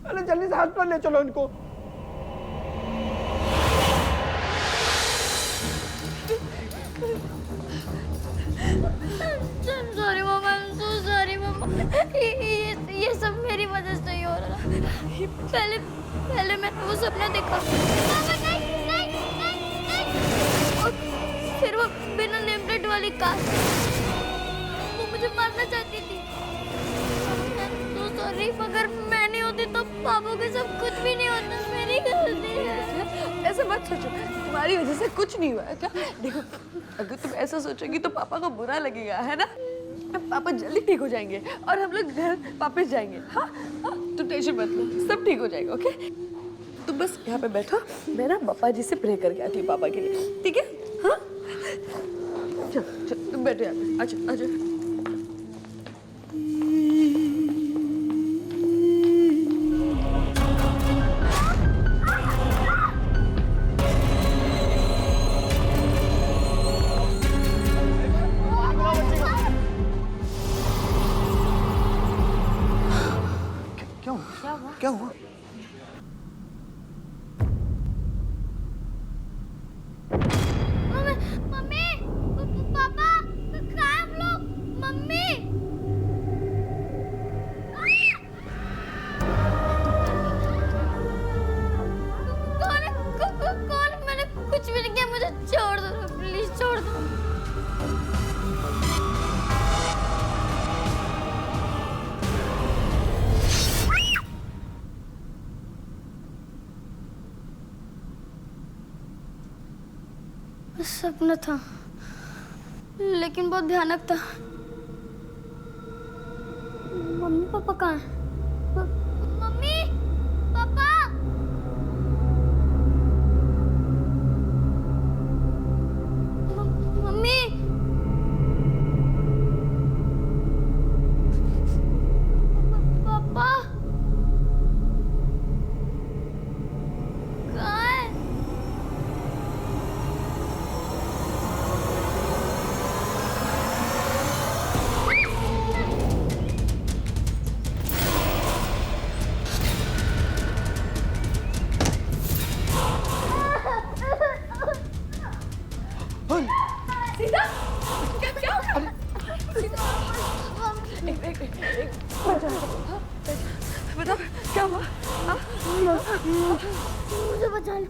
अरे जल्दी से हॉस्पिटल ले चलो इनको। सॉरी मामा, आई एम सो सॉरी मामा। ये सब मेरी वजह से ही हो रहा। पहले मैंने वो सपना देखा। मामा नहीं, नहीं, नहीं, नहीं। और फिर वो बिना नेम प्लेट वाली कार, वो मुझे मारना चाहती थी। सॉरी, मगर मैं नहीं होती तो पापा के सब कुछ भी नहीं होता। मेरी गलती है। ऐसा मत सोचो, तुम्हारी वजह से कुछ नहीं हुआ है क्या? देखो, अगर तुम ऐसा सोचोगी तो पापा को बुरा लगेगा, है ना? पापा जल्दी ठीक हो जाएंगे और हम लोग घर वापस जाएंगे। हाँ हाँ, तुम टेंशन मत लो, सब ठीक हो जाएगा। ओके, तुम बस यहाँ पे बैठो, मैं ना पापा जी से प्रे करके आती हूँ पापा के लिए, ठीक है? हाँ, चलो चलो, तुम बैठो यहाँ पे। अच्छा अच्छा। क्या हुआ? मम्मी, पापा, कहाँ हैं आप लोग? मम्मी, कौन? मैंने कुछ भी नहीं किया, मुझे छोड़ दो, प्लीज छोड़ दो। सपना था, लेकिन बहुत भयानक था। मम्मी पापा कहाँ हैं? मम्मी पापा, मम्मी, पापा कहाँ हैं? सीता, क्या बताओ क्या हुआ? मुझे बचा लो।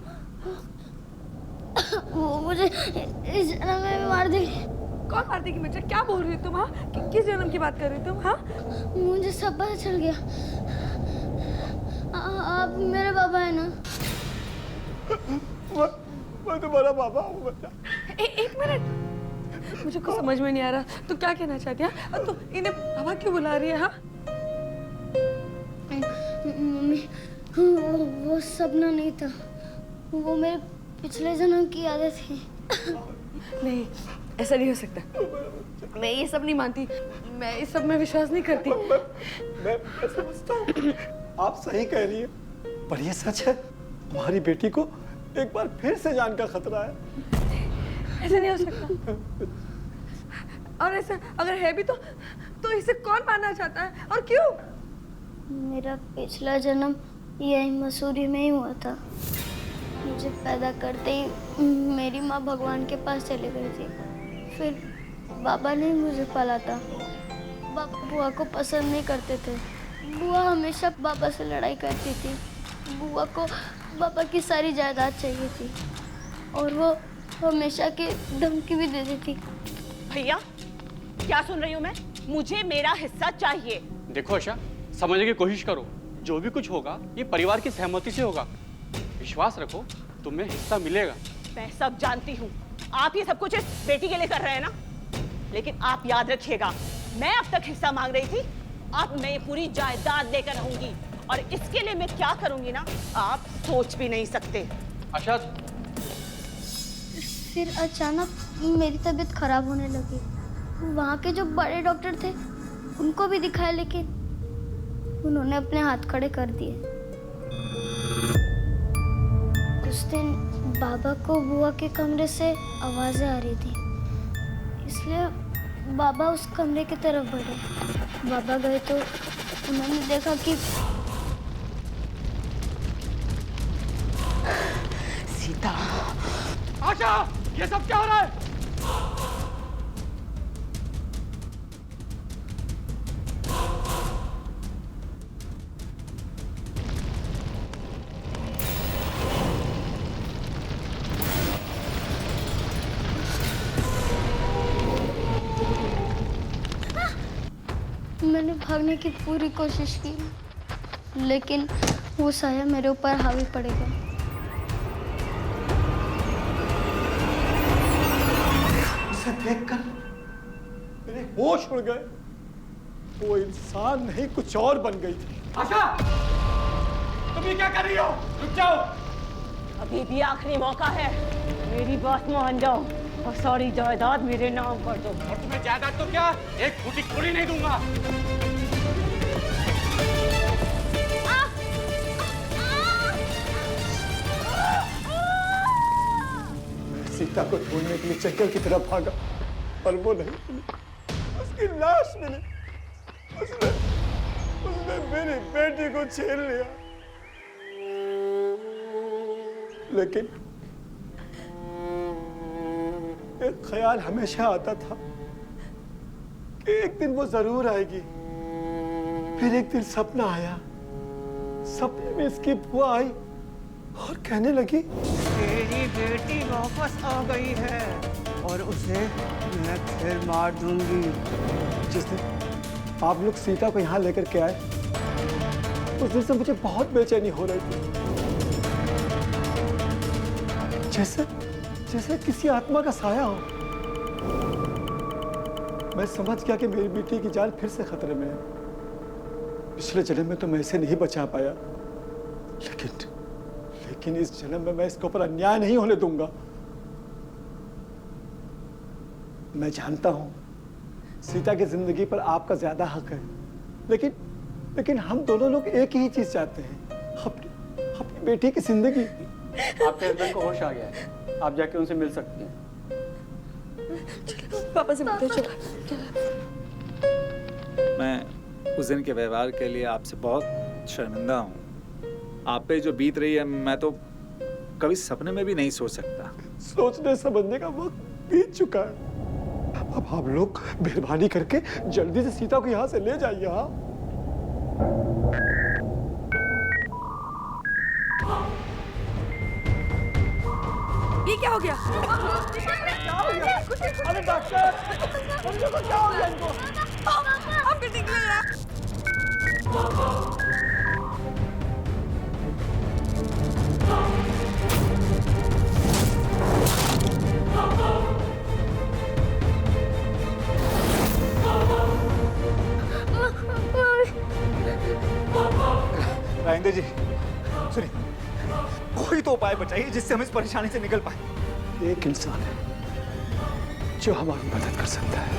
वो मुझे इस जन्म में मार देगी। कौन मार देगी मुझे? क्या बोल रही हो तुम? हाँ, किस जन्म की बात कर रही हो तुम? हाँ, मुझे सब पता चल गया। आप मेरे पापा है ना? मैं तुम्हारा पापा हूँ बच्चा। एक मिनट, मुझे कुछ समझ में नहीं आ रहा। तू क्या कहना चाहती है? और तू इन्हें पापा क्यों बुला रही है? हाँ, मम्मी, वो सपना नहीं था, वो मेरे पिछले जन्म की आदत थी। नहीं, ऐसा नहीं हो सकता। मैं ये सब नहीं मानती, मैं इस सब में विश्वास नहीं करती। मैं समझता हूँ, आप सही कह रही है, पर ये सच है। हमारी बेटी को एक बार फिर से जान का खतरा है। ऐसा नहीं हो सकता। और ऐसा अगर है भी तो इसे कौन मानना चाहता है और क्यों? मेरा पिछला जन्म यही मसूरी में ही हुआ था। मुझे पैदा करते ही मेरी माँ भगवान के पास चली गई थी। फिर बाबा ने मुझे पाला था। बाबा बुआ को पसंद नहीं करते थे। बुआ हमेशा बाबा से लड़ाई करती थी। बुआ को बाबा की सारी जायदाद चाहिए थी और वो हमेशा की धमकी भी देती थी। भैया, क्या सुन रही हूँ मैं? मुझे मेरा हिस्सा चाहिए। देखो आशा, समझने की कोशिश करो। जो भी कुछ होगा ये परिवार की सहमति से होगा। विश्वास रखो, तुम्हें हिस्सा मिलेगा। मैं सब जानती हूँ। आप ये सब कुछ इस बेटी के लिए कर रहे हैं ना, लेकिन आप याद रखिएगा, मैं अब तक हिस्सा मांग रही थी, अब मैं ये पूरी जायदाद लेकर रहूंगी और इसके लिए मैं क्या करूंगी ना, आप सोच भी नहीं सकते। आशा, फिर अचानक मेरी तबीयत खराब होने लगी। वहाँ के जो बड़े डॉक्टर थे उनको भी दिखाया, लेकिन उन्होंने अपने हाथ खड़े कर दिए। उस दिन बाबा को बुआ के कमरे से आवाजें आ रही थी, इसलिए बाबा उस कमरे की तरफ बढ़े। बाबा गए तो उन्होंने देखा कि सीता, आशा, ये सब क्या हो रहा है? मैंने भागने की पूरी कोशिश की, लेकिन वो साया मेरे ऊपर हावी पड़ गया। उसे देखकर मेरे होश उड़ गए। वो इंसान नहीं, कुछ और बन गई थी। आशा, तुम ये क्या कर रही हो? रुक जाओ। अभी भी आखिरी मौका है, मेरी बात मान जाओ और सारी जायदाद मेरे नाम कर दो। और तुम्हें जायदाद तो क्या, एक फूटी कोड़ी नहीं दूंगा। मैं सीता को ढूंढने के लिए जंगल की तरफ भागा, पर वो नहीं मिली। उसकी लाश मिली। उसने मेरी बेटी को छीन लिया। लेकिन एक ख्याल हमेशा आता था कि एक दिन वो जरूर आएगी। फिर एक दिन सपना आया। सपने में इसकी बुआ आई और कहने लगी, तेरी बेटी वापस आ गई है और उसे मैं फिर मार दूंगी। जिस दिन आप लोग सीता को यहाँ लेकर के आए, उस दिन से मुझे बहुत बेचैनी हो रही थी। जैसे जैसे किसी आत्मा का साया हो। मैं समझ गया कि मेरी बेटी की जान फिर से खतरे में है। पिछले जन्म में तो मैं इसे नहीं बचा पाया, लेकिन इस जन्म में मैं इसके ऊपर अन्याय नहीं होने दूंगा। मैं जानता हूं सीता की जिंदगी पर आपका ज्यादा हक है, लेकिन हम दोनों लोग एक ही चीज चाहते हैं, अपनी बेटी की जिंदगी। आपके हस्बैंड को होश आ गया है, आप जाके उनसे मिल सकती हैं। पापा से मिलते हैं, चलो। मैं उस दिन के व्यवहार के लिए आपसे बहुत शर्मिंदा हूँ। आप पे जो बीत रही है मैं तो कभी सपने में भी नहीं सोच सकता। सोचने समझने का वक्त बीत चुका है। अब आप लोग मेहरबानी करके जल्दी से सीता को यहाँ से ले जाइए। हाँ, ये क्या हो गया? अरे डॉक्टर, क्या हो गया इनको? आप फिर निकले यार। राजेंद्र जी सुनिए, कोई तो उपाय बताइए जिससे हम इस परेशानी से निकल पाए। एक इंसान है जो हमारी मदद कर सकता है।